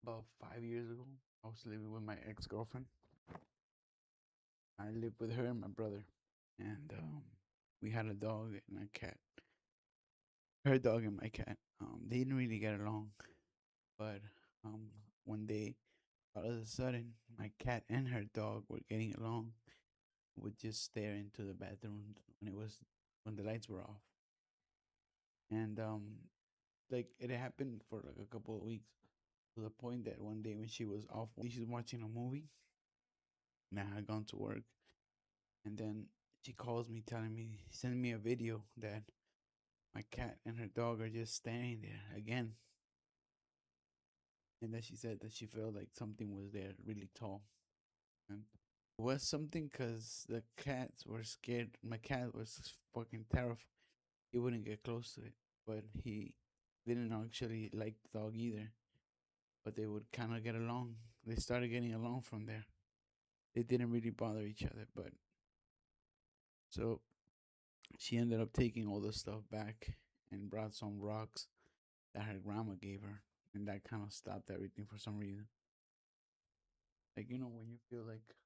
About 5 years ago, I was living with my ex girlfriend. I lived with her and my brother, and we had a dog and a cat. Her dog and my cat. They didn't really get along, but um, one day, all of a sudden, my cat and her dog were getting along. Would just stare into the bathroom when the lights were off, and like it happened for like a couple of weeks to the point that one day when she was off, she's watching a movie, and I had gone to work. And then she calls me, sending me a video that my cat and her dog are just standing there again. And then she said that she felt like something was there really tall. And it was something because the cats were scared. My cat was fucking terrified. He wouldn't get close to it. But he didn't actually like the dog either. But they would kind of get along. They started getting along from there. They didn't really bother each other. But so she ended up taking all the stuff back and brought some rocks that her grandma gave her, and that kind of stopped everything for some reason. Like when you feel like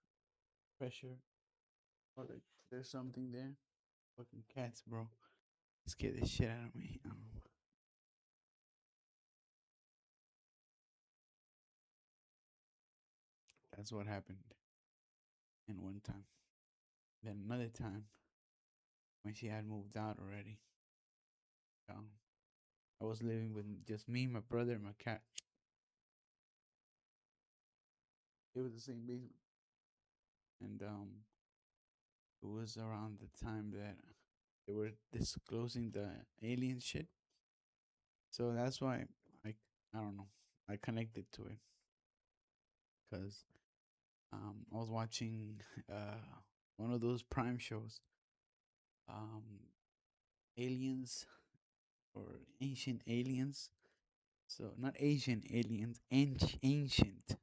pressure or like there's something there. Fucking cats, bro, scared the shit out of me. That's what happened in one time. Then another time when she had moved out already. Um, I was living with just me, my brother, and my cat. It was the same basement, and it was around the time that they were disclosing the alien shit. So that's why I I don't know. I connected to it because I was watching one of those Prime shows, um, Aliens or Ancient Aliens. So not Asian aliens, ancient.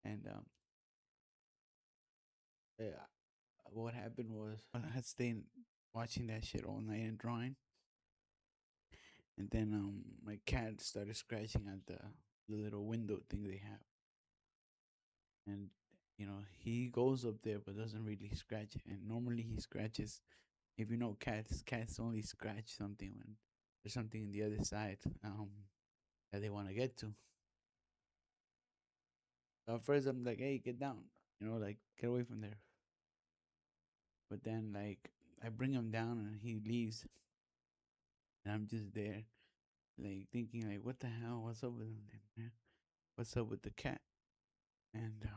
And uh, what happened was I had stayed watching that shit all night and drawing, and then my cat started scratching at the little window thing they have, and he goes up there but doesn't really scratch it. And normally he scratches. If you know cats only scratch something when there's something in the other side that they want to get to. So at first I'm like, hey, get down, like get away from there. But then like I bring him down and he leaves, and I'm just there like thinking like, what the hell? What's up with him, man? What's up with the cat? And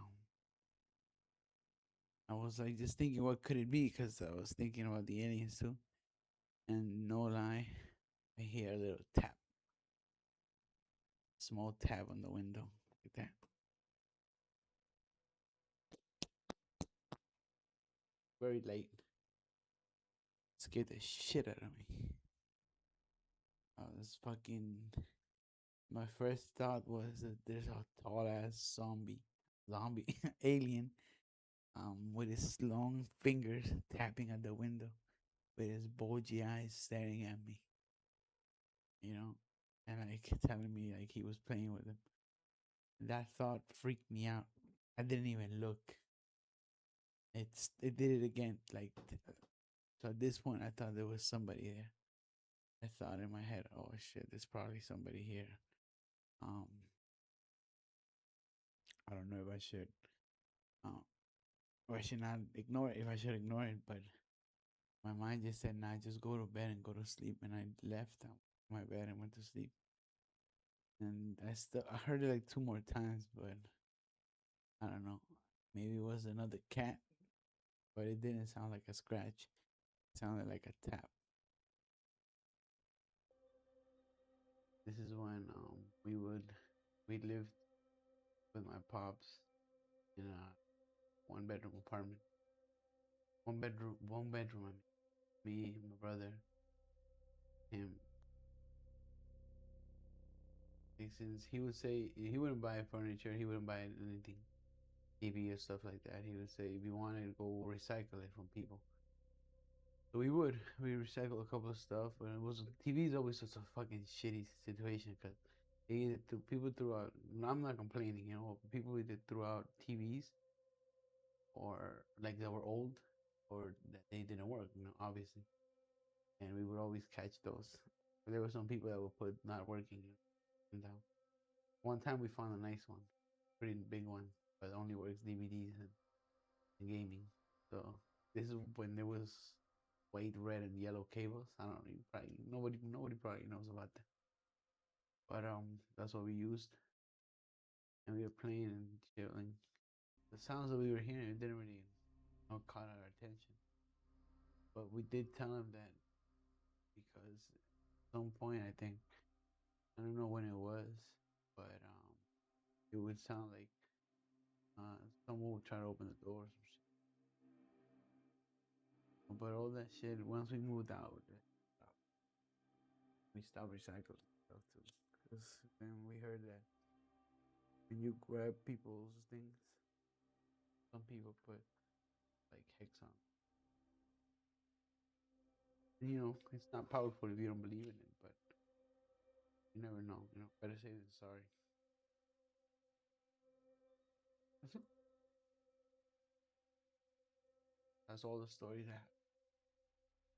I was like just thinking, what could it be? Because I was thinking about the aliens too. And no lie, I hear a little tap, small tap on the window, like that. Very late. Scared the shit out of me. I was fucking. My first thought was that there's a tall ass zombie alien, with his long fingers tapping at the window, with his bulgy eyes staring at me, you know, and like telling me like he was playing with him. That thought freaked me out. I didn't even look. It did it again. So at this point, I thought there was somebody there. I thought in my head, oh shit, there's probably somebody here. Um, I don't know if I should, uh, or I should not ignore it. If I should ignore it, but my mind just said, nah, just go to bed and go to sleep. And I left my bed and went to sleep. And I heard it like two more times, but I don't know. Maybe it was another cat, but it didn't sound like a scratch. It sounded like a tap. This is when we lived with my pops in a one bedroom apartment. One bedroom. I mean, me, my brother, him. Like, since he would say he wouldn't buy furniture, he wouldn't buy anything, TV or stuff like that. He would say if you wanted to go recycle it from people. So we recycle a couple of stuff, but it was TV is always such a fucking shitty situation because They either threw, people threw out. No, I'm not complaining. You know, people either threw out TVs or like they were old, or that they didn't work. You know, obviously, and we would always catch those. There were some people that would put not working down. One time we found a nice one, pretty big one, but it only works DVDs and gaming. So this is when there was white, red, and yellow cables. I don't know, probably nobody probably knows about that. But that's what we used, and we were playing and chilling. The sounds that we were hearing, it didn't really, caught our attention. But we did tell him that because at some point, I think, I don't know when it was, but it would sound like someone would try to open the door or some shit. But all that shit, once we moved out, we stopped recycling stuff too. Because then we heard that when you grab people's things, some people put like hex on. And, it's not powerful if you don't believe in it, but you never know. Better safe than sorry. That's all the stories I have.